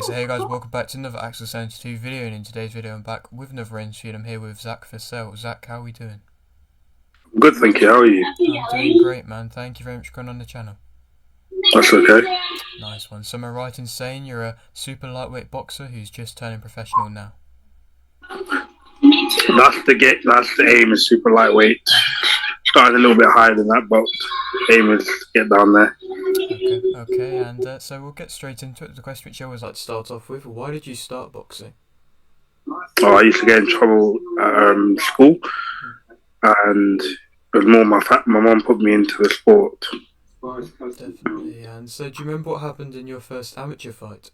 So hey guys, welcome back to another Axel 72 video, and in today's video I'm back with another interview and I'm here with Zac Vassell. Zac, how are we doing? Good, thank you. How are you? I'm doing great, man. Thank you very much for coming on the channel. That's okay. Nice one. So am I right in saying you're a super lightweight boxer who's just turning professional now? That's the aim is super lightweight. Starting a little bit higher than that, but the aim is to get down there. Okay, and so we'll get straight into it. The question which I always like to start off with, why did you start boxing? I used to get in trouble at school, and it was more my mom put me into the sport. Definitely. And so do you remember what happened in your first amateur fight?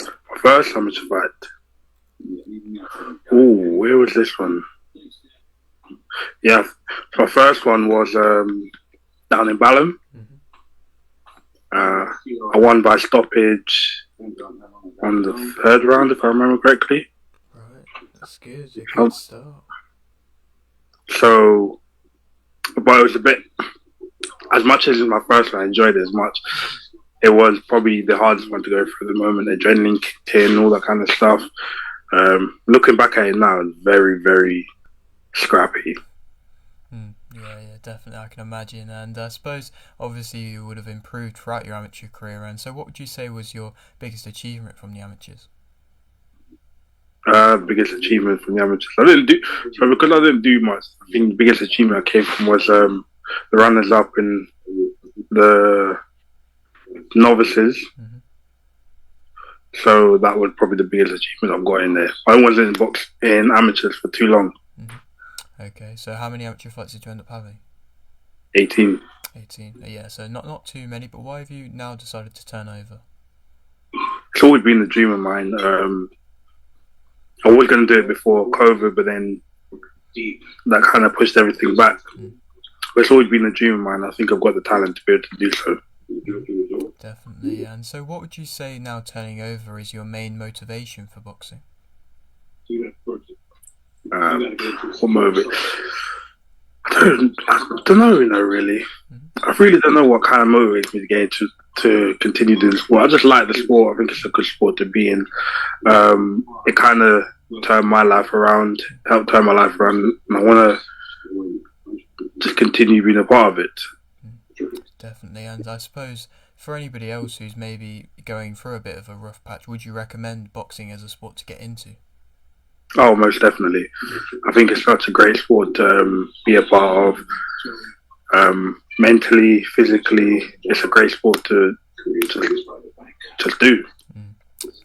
My first amateur fight. Ooh, where was this one? Yeah, my first one was down in Balham. I won by stoppage on the third round, if I remember correctly. Right, that's good. A good start. So, but it was a bit, as much as my first one, I enjoyed it as much. It was probably the hardest one to go through at the moment. Adrenaline kicked in, all that kind of stuff. Looking back at it now, it's very, very scrappy. Yeah, definitely. I can imagine. And I suppose, obviously, you would have improved throughout your amateur career. And so, what would you say was your biggest achievement from the amateurs? Biggest achievement from the amateurs. Because I didn't do much. I think the biggest achievement I came from was the runners up in the novices. So that was probably the biggest achievement I've got in there. I wasn't in amateurs for too long. Okay, so how many amateur fights did you end up having? 18. 18. Yeah, so not too many. But why have you now decided to turn over? It's always been a dream of mine. I was going to do it before COVID, but then that kind of pushed everything back. But it's always been a dream of mine. I think I've got the talent to be able to do so. Definitely. And so what wodon't you say now turning over is your main motivation for boxing? What motive? I don't know, really. I really don't know what kind of motivates me to get to continue doing the sport. I just like the sport. I think it's a good sport to be in. It kind of turned my life around, helped turn my life around, and I want to just continue being a part of it. Definitely. And I suppose for anybody else who's maybe going through a bit of a rough patch, would you recommend boxing as a sport to get into? Oh, most definitely. I think it's such a great sport to be a part of. Mentally, physically, it's a great sport to just do.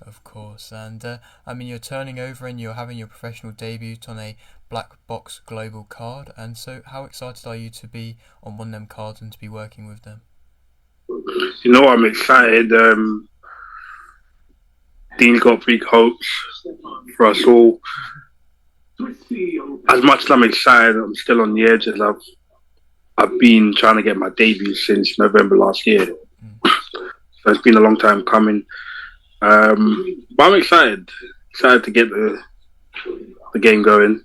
Of course. And I mean, you're turning over and you're having your professional debut on a Black Box Global card. And so how excited are you to be on one of them cards and to be working with them? You know, I'm excited. Dean's got big hopes for us all. As much as I'm excited, I'm still on the edge as I've been trying to get my debut since November last year. So it's been a long time coming. But I'm excited to get the game going.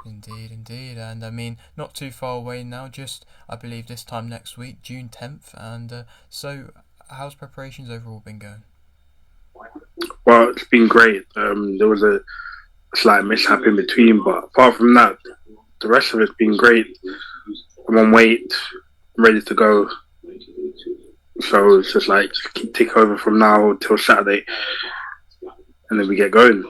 Indeed. And I mean, not too far away now, just I believe this time next week, June 10th. And so how's preparations overall been going? Well, it's been great. There was a slight mishap in between, but apart from that, the rest of it's been great. I'm on weight, I'm ready to go. So it's just like take over from now till Saturday, and then we get going.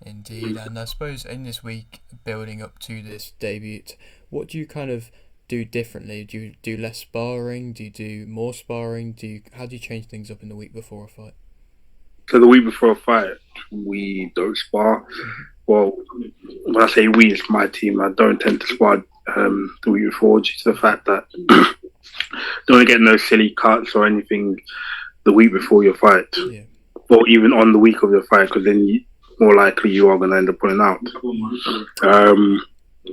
Indeed, and I suppose in this week building up to this debut, what do you kind of do differently? Do you do less sparring? Do you do more sparring? How do you change things up in the week before a fight? So the week before a fight, we don't spar. Well, when I say we, it's my team. I don't tend to spar the week before due to the fact that don't want to get no silly cuts or anything the week before your fight, or even on the week of your fight, because then more likely you are going to end up pulling out.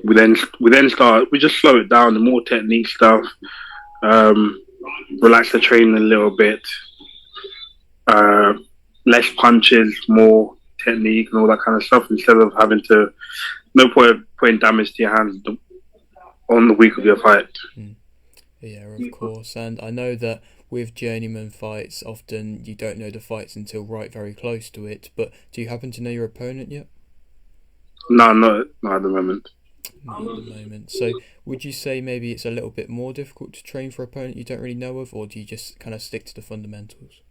We then start. We just slow it down. The more technique stuff. Relax the training a little bit. Less punches, more technique and all that kind of stuff, instead of having to no point putting damage to your hands on the week of your fight. Yeah, of course. And I know that with journeyman fights, often you don't know the fights until very close to it. But do you happen to know your opponent yet? No, not at the moment. Not at the moment. So would you say maybe it's a little bit more difficult to train for an opponent you don't really know of, or do you just kind of stick to the fundamentals?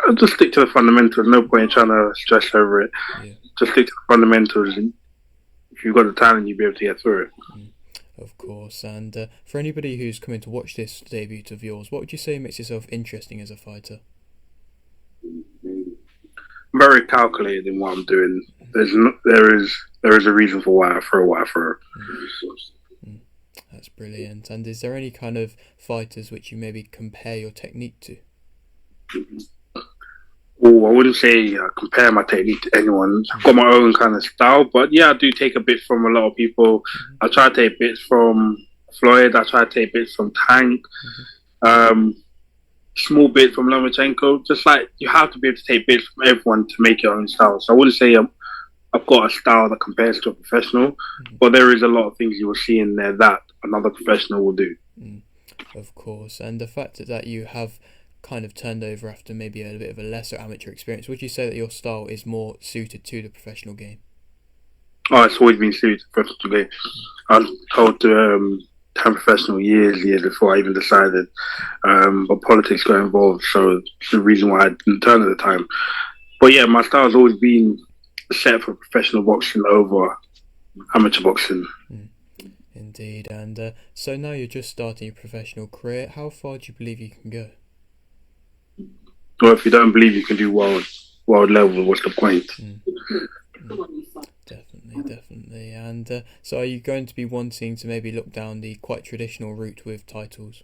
I'll just stick to the fundamentals. No point in trying to stress over it. Yeah. Just stick to the fundamentals. And if you've got the talent, you'll be able to get through it. Of course. And for anybody who's coming to watch this debut of yours, what would you say makes yourself interesting as a fighter? I'm very calculated in what I'm doing. There is a reason for why I throw what I throw. That's brilliant. And is there any kind of fighters which you maybe compare your technique to? Oh, I wouldn't say compare my technique to anyone. I've got my own kind of style, but yeah, I do take a bit from a lot of people. I try to take bits from Floyd. I try to take bits from Tank. Small bit from Lomachenko. Just like you have to be able to take bits from everyone to make your own style. So I wouldn't say I've got a style that compares to a professional, but there is a lot of things you will see in there that another professional will do. Of course. And the fact that you have kind of turned over after maybe a bit of a lesser amateur experience, would you say that your style is more suited to the professional game? Oh, it's always been suited to the professional game. I was told to turn professional years before I even decided, but politics got involved, so it's the reason why I didn't turn at the time. But yeah, my style has always been set for professional boxing over amateur boxing. Indeed. And so now you're just starting your professional career. How far do you believe you can go? Well, if you don't believe you can do world level, what's the point? Definitely. And so are you going to be wanting to maybe look down the quite traditional route with titles?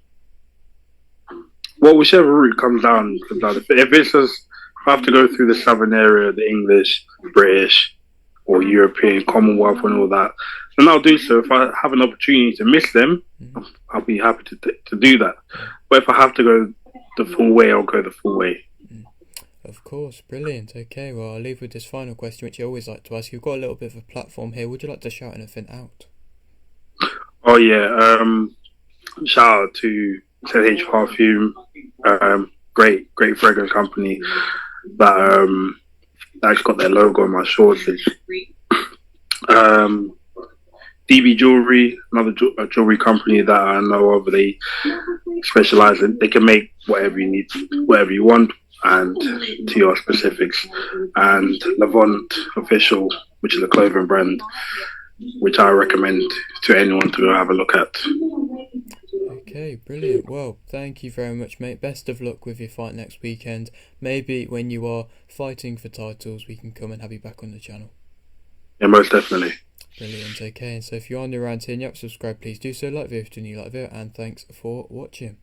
Well, whichever route comes down. If it's just, if I have to go through the southern area, the English, British, or European, Commonwealth and all that, then I'll do so. If I have an opportunity to miss them, I'll be happy to do that. But if I have to go the full way, I'll go the full way. Of course, brilliant. Okay, well, I'll leave with this final question, which I always like to ask. You've got a little bit of a platform here. Would you like to shout anything out? Oh yeah, shout out to ZH Perfume, great fragrance company that that's got their logo on my shorts. DB Jewelry, another jewelry company that I know of. They specialize in, they can make whatever you need, whatever you want, and to your specifics. And Levant Official, which is a clothing brand, which I recommend to anyone to have a look at. Okay, brilliant. Well, thank you very much, mate. Best of luck with your fight next weekend. Maybe when you are fighting for titles, we can come and have you back on the channel. Yeah, most definitely. Brilliant. Okay, and so if you're on the around here and you haven't subscribed, please do so. Like the video if you like the video, and thanks for watching.